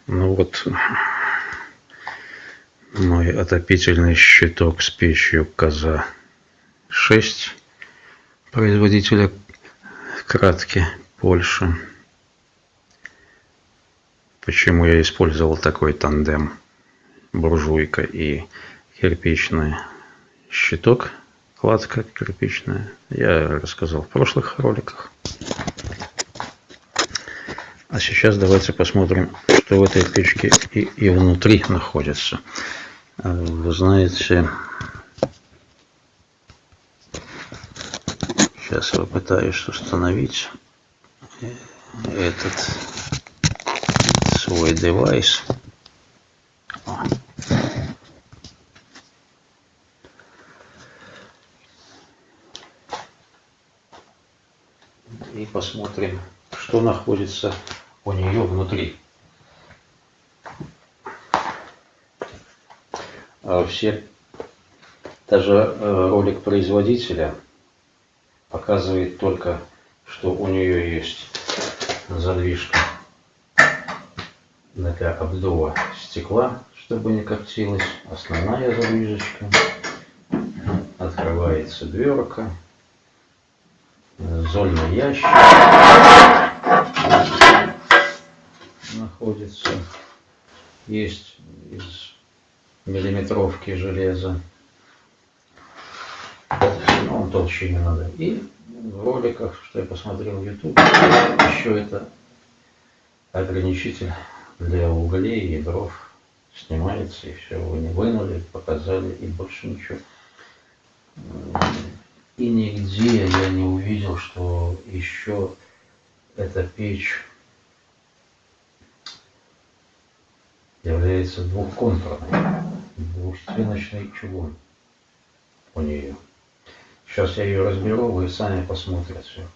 Ну вот мой отопительный щиток с печью КАЗа-6 производителя Кратки, Польша. Почему я использовал такой тандем буржуйка и кирпичный щиток, кладка кирпичная, я рассказал в прошлых роликах. А сейчас давайте посмотрим, что в этой печке и внутри находится. Вы знаете, сейчас я попытаюсь установить этот свой девайс. И посмотрим, что находится у нее внутри. Даже ролик производителя показывает только, что у нее есть задвижка для обдува стекла, чтобы не коптилось. Основная задвижечка. Открывается дверка. Зольный ящик находится. Есть из миллиметровки железа. Но он толще не надо. И в роликах, что я посмотрел в YouTube, еще это ограничитель для углей и дров снимается, и все, вы не вынули, показали, и больше ничего. И нигде я не увидел, что еще эта печь является двухконтурной, двухстеночный чугун у нее. Сейчас я ее разберу, вы сами посмотрите.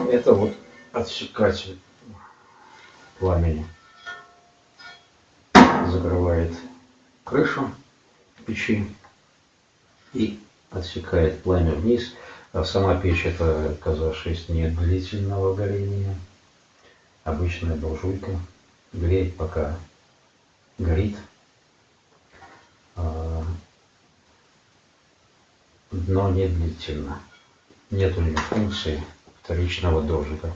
Это вот отсекатель пламени. Закрывает крышу печи и отсекает пламя вниз. А сама печь, это КАЗа-6, не длительного горения. Обычная буржуйка. Греет, пока горит. Но не длительно. Нет у нее функции вторичного дожига.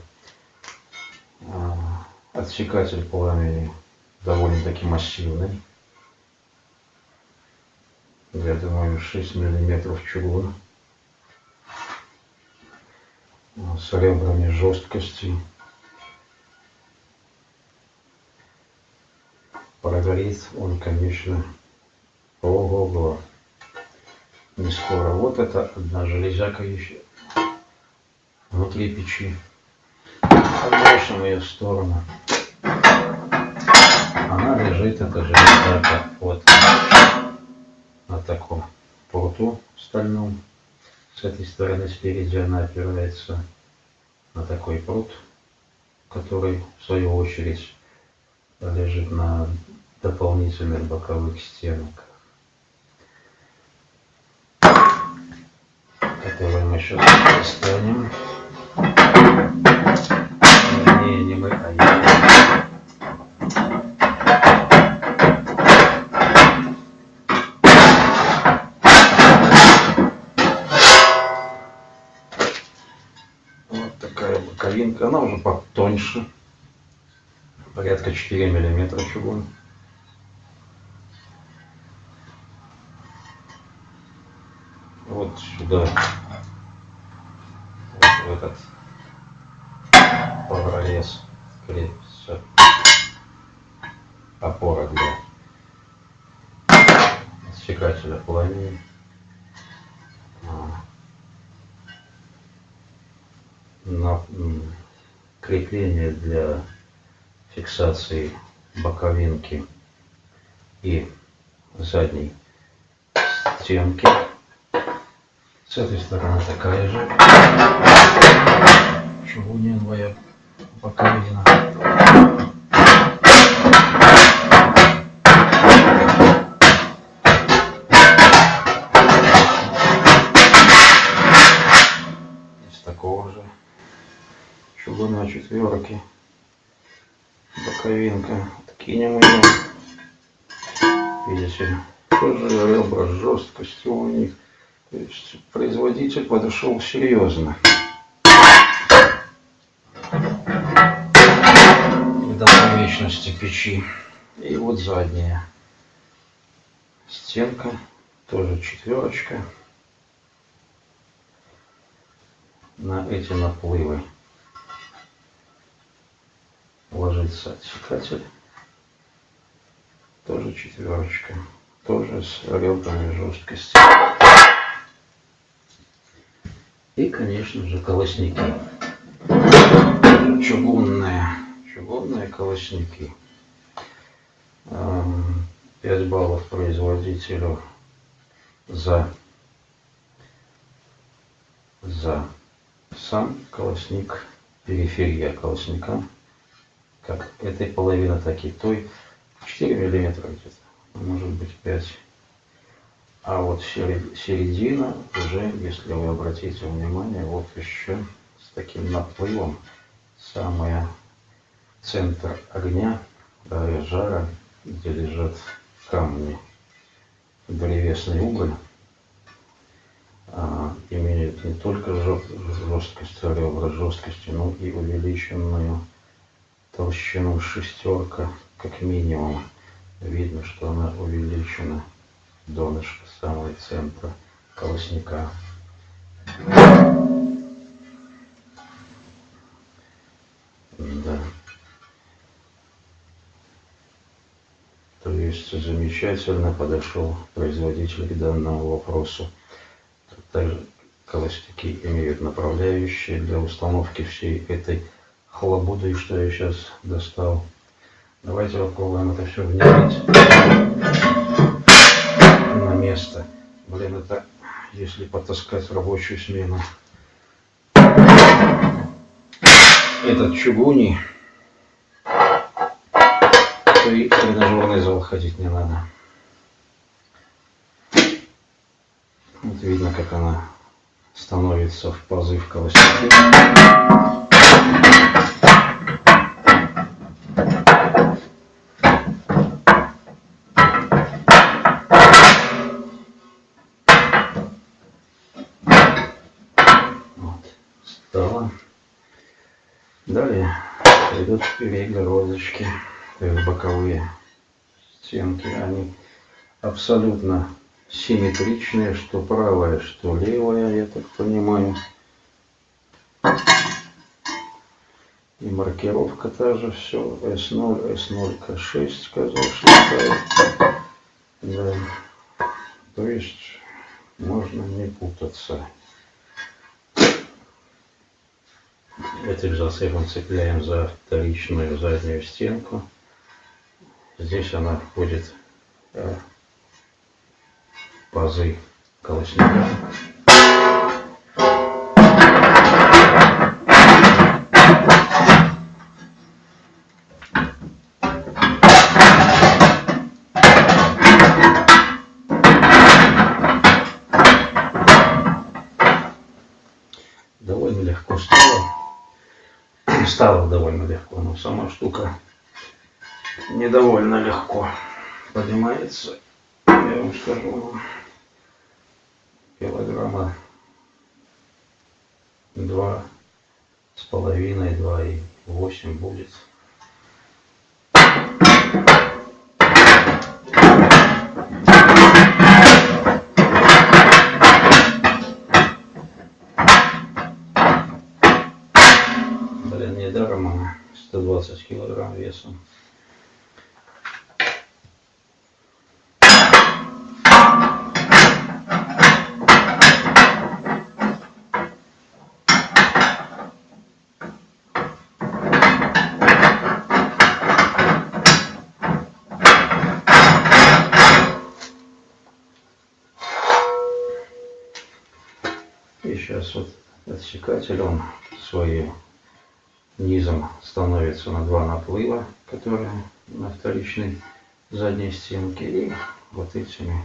Отсекатель пламени довольно-таки массивный. Я думаю, 6 миллиметров чугун. С ребрами жесткости. Прогорит он, конечно, ого-го. Не скоро. Вот это одна железяка еще внутри печи. Отбросим ее в сторону. Она лежит, эта железяка, вот на таком пруту стальном. С этой стороны спереди она опирается на такой прут, который в свою очередь лежит на дополнительных боковых стенках, которые мы сейчас достанем. Не мы, а я. Вот такая боковинка, она уже потоньше, порядка 4 миллиметра чугун. Вот сюда, вот в этот прорез крепится опора для отсекателя пламени. На крепление для фиксации боковинки и задней стенки. С этой стороны такая же чугуневая боковина. двумя четверки. Боковинка. Откинем ее. Видите, тоже ребра с жесткостью у них. То есть производитель подошел серьезно к долговечности печи. И вот задняя стенка, тоже четверочка. На эти наплывы ложится отсекатель, тоже четверочка, тоже с ребрами жесткости. И, конечно же, колосники. Чугунные колосники. 5 баллов производителю за сам колосник, периферия колосника, как этой половины, так и той, 4 миллиметра где-то, может быть 5. А вот середина уже, если вы обратите внимание, вот еще с таким наплывом, самая центр огня, жара, где лежат камни, древесный уголь, имеет не только жесткость, ребра жесткости, но и увеличенную толщину шестерка, как минимум. Видно, что она увеличена, донышко самого центра колосника. Да. То есть замечательно подошел производитель к данному вопросу. Также колосники имеют направляющие для установки всей этой халабуды, что я сейчас достал. Давайте попробуем это все внедрить на место. Блин, это если потаскать в рабочую смену. Этот чугуний, то и в тренажерный зал ходить не надо. Вот видно, как она становится в пазы в колоснике. Вот, стало. Далее идут перегородочки, боковые стенки. Они абсолютно симметричные, что правая, что левая, я так понимаю. И маркировка та же, все S0, S0, K6, сказал, что да. То есть можно не путаться. Этим засыпом цепляем за вторичную заднюю стенку. Здесь она входит пазы колосника. Довольно легко стало довольно легко, но сама штука недовольно легко поднимается. Я вам скажу, килограмма 2,5, 2,8 будет. Блин, недаром она 120 килограмм весом. И сейчас вот отсекатель, он своим низом становится на 2 наплыва, которые на вторичной задней стенке, и вот этими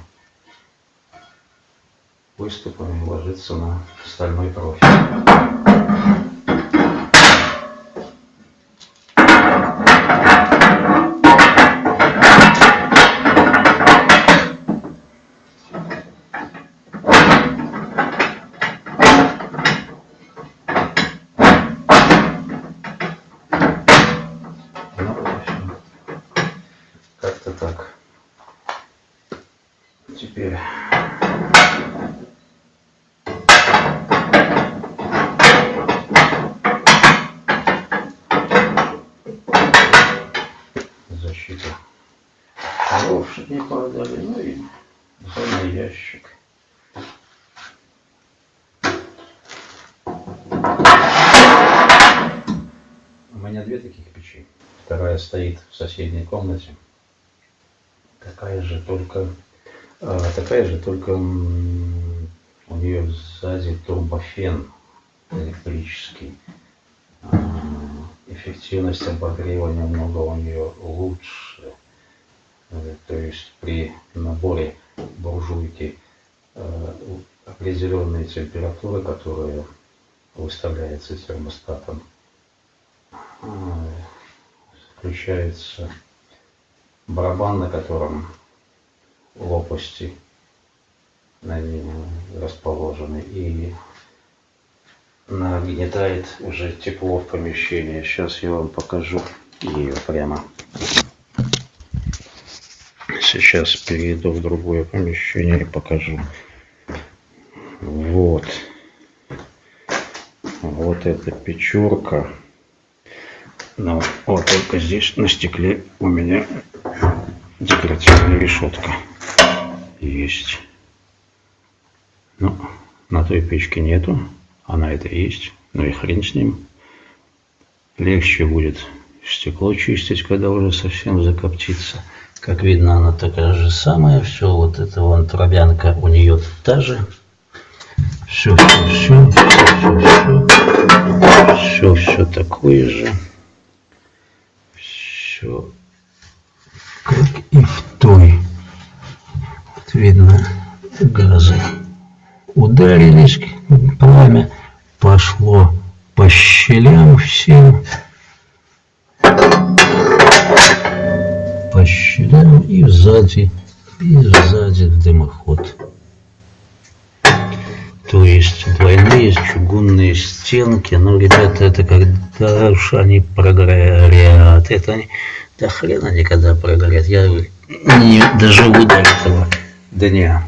выступами ложится на стальной профиль. не продали, ну и задний ящик. У меня две таких печи. Вторая стоит в соседней комнате. Такая же, только у нее сзади турбофен электрический. Эффективность обогрева немного у нее лучше. То есть при наборе буржуйки определенные температуры, которые выставляются термостатом, включается барабан, на котором лопасти на нем расположены, и нагнетает уже тепло в помещении. Сейчас я вам покажу ее прямо. Сейчас перейду в другое помещение и покажу. Вот. Вот эта печурка. Но вот только здесь на стекле у меня декоративная решетка есть. Ну, на той печке нету, а на этой есть. Ну и хрен с ним. Легче будет стекло чистить, когда уже совсем закоптится. Как видно, она такая же самая. Все, вот эта вон травянка у нее та же. Все такое же. Все как и в той. Вот видно, газы ударились, пламя пошло по щелям всем. По щелям и сзади в дымоход. То есть двойные чугунные стенки. Ну, ребята, это когда уж они прогорят. Это они до хрена никогда прогорят. Я не доживу до этого дня.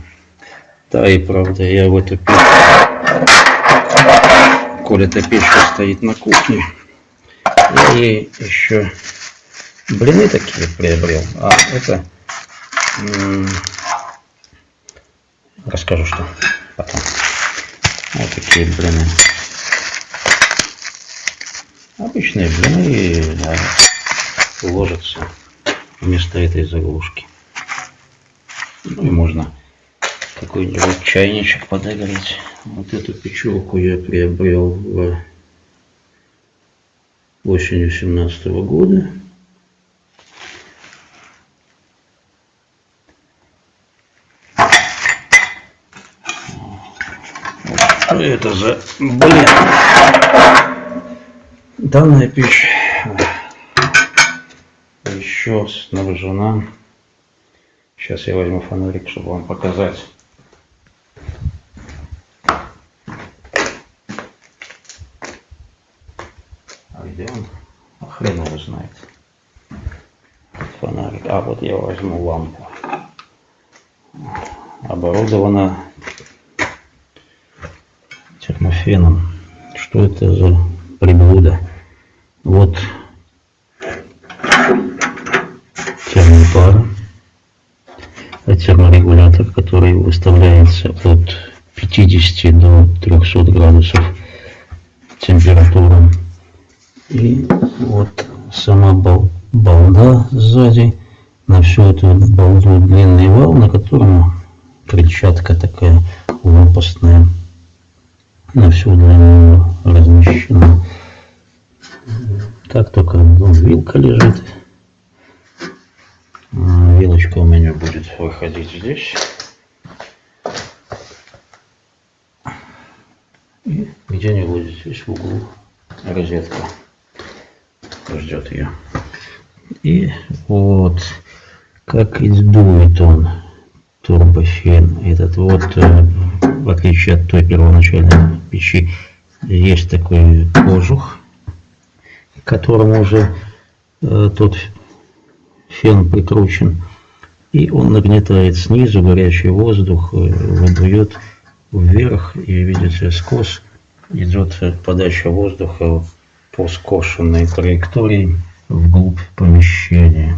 Да и правда, я в эту печь, коль эта печка стоит на кухне, я ей еще блины такие приобрел. А это расскажу, что потом. Вот такие блины. Обычные блины, да, ложатся вместо этой заглушки. Ну и можно какой-нибудь чайничек подогреть. Вот эту печурку я приобрел осенью 2017 года. Что это за блин? Данная печь еще снабжена. Сейчас я возьму фонарик, чтобы вам показать. А где он? А хрен его знает. Фонарик. А вот я возьму лампу. Оборудована термофеном. Что это за приблуда? Вот термопара. Терморегулятор, который выставляется от 50 до 300 градусов температура. И вот сама балда сзади. На всю эту балду длинный вал, на котором крыльчатка такая лопастная. На всю длину размещена. Так только вилка лежит. Вилочка у меня будет выходить здесь. И где-нибудь здесь в углу розетка ждет ее. И вот как и дует он, турбофен. Этот вот, в отличие от той первоначальной печи, есть такой кожух, к которому уже тот фен прикручен, и он нагнетает снизу горячий воздух, выдует вверх, и видите, скос идет подача воздуха по скошенной траектории вглубь помещения.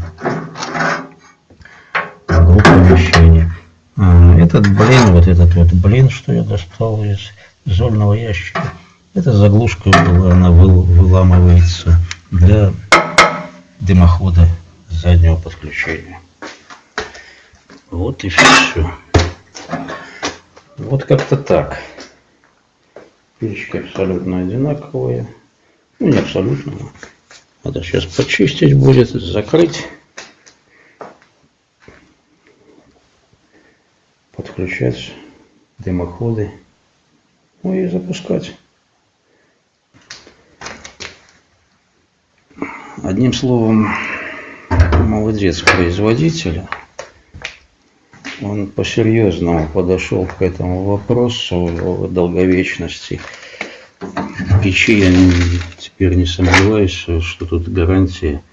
одного помещения. Этот блин, вот этот вот блин, что я достал из зольного ящика, это заглушка была, она выламывается для дымохода заднего подключения. Вот и все. Вот как-то так. Печки абсолютно одинаковые. Ну, не абсолютно. Надо сейчас почистить будет, закрыть. Подключать дымоходы. Ну и запускать. Одним словом, молодец производитель. Он по-серьезному подошел к этому вопросу о долговечности печи. Я теперь не сомневаюсь, что тут гарантия,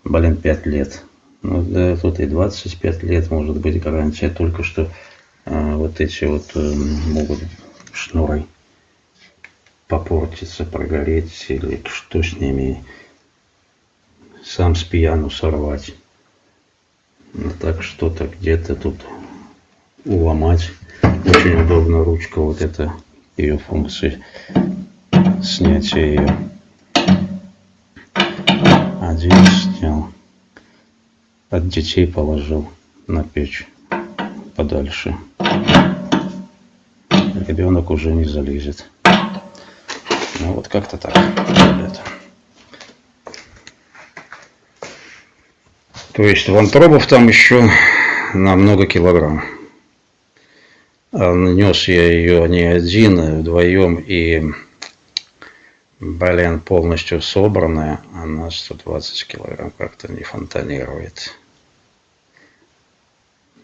5 лет. Ну, да, тут и 25 лет может быть гарантия, только что вот эти вот могут шнуры попортиться, прогореть, или что с ними, сам с пьяну сорвать. Ну, так что-то где-то тут уломать. Очень удобно ручка, вот это ее функция снятия ее. Один снял, от детей положил на печь подальше. Ребенок уже не залезет. Ну вот как-то так, ребята. То есть вантробов там еще на много килограмм. А нанес я ее не один, а вдвоем, и, полностью собранная, она 120 килограмм как-то не фонтанирует.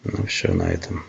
Ну все на этом.